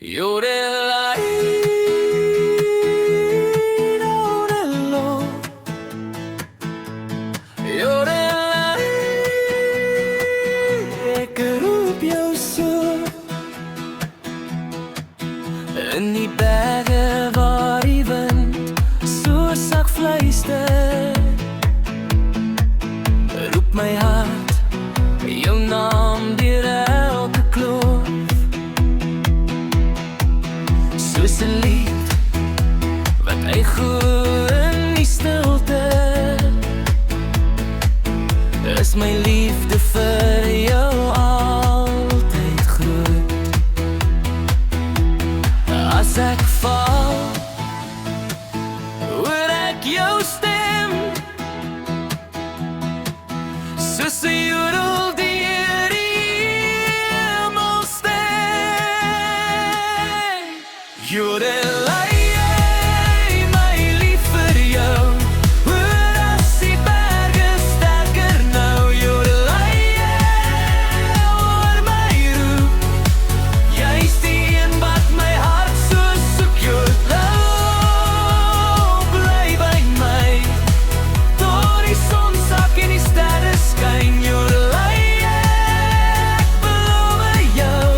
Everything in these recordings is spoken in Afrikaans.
You're the light on the low. You're the light. Ek roep jou so. In die berge waar die wind so sak fluister, roep my hart jou naam deur elke kloof. Soos 'n lied wat echo in die stilte, is my liefde vir jou altyd groot. As ek val, hoor ek jou stem, soos 'n jodel deur die hemelsterre. You're the light, my lief vir jou. Hoor as die berge sterker nou. You're the light, hoor my roep. Jy's die een wat my hart so soek. You're love, bly by my, tot die son sak en die sterre skyn. You're the light, ek beloof jou,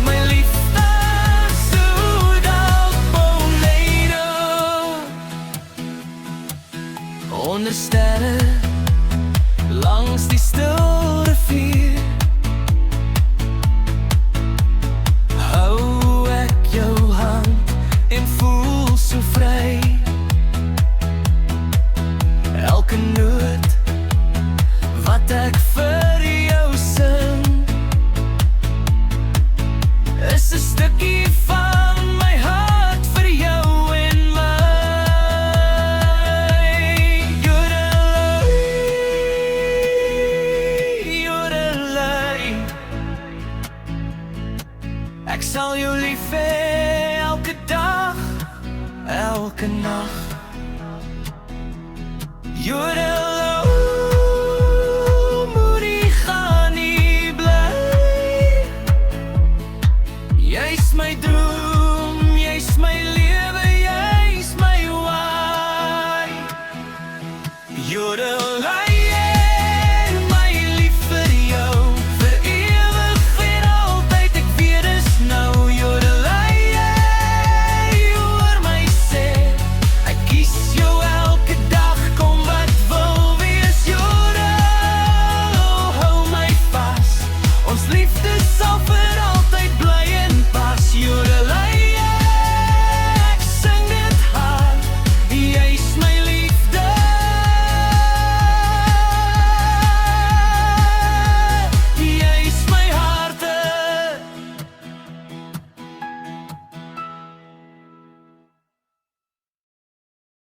my liefde soet als tornado. Onder sterre, langs die stil rivier, hou ek jou hand en voel so vry. Elke noot wat ek vir jou sing, is 'n stukkie van my hart vir jou en my. You're the light, you're the light. Ek sal jou lief hê elke dag, elke nag. You're the low, moenie gaan nie bly. Jy's my droom, jy's my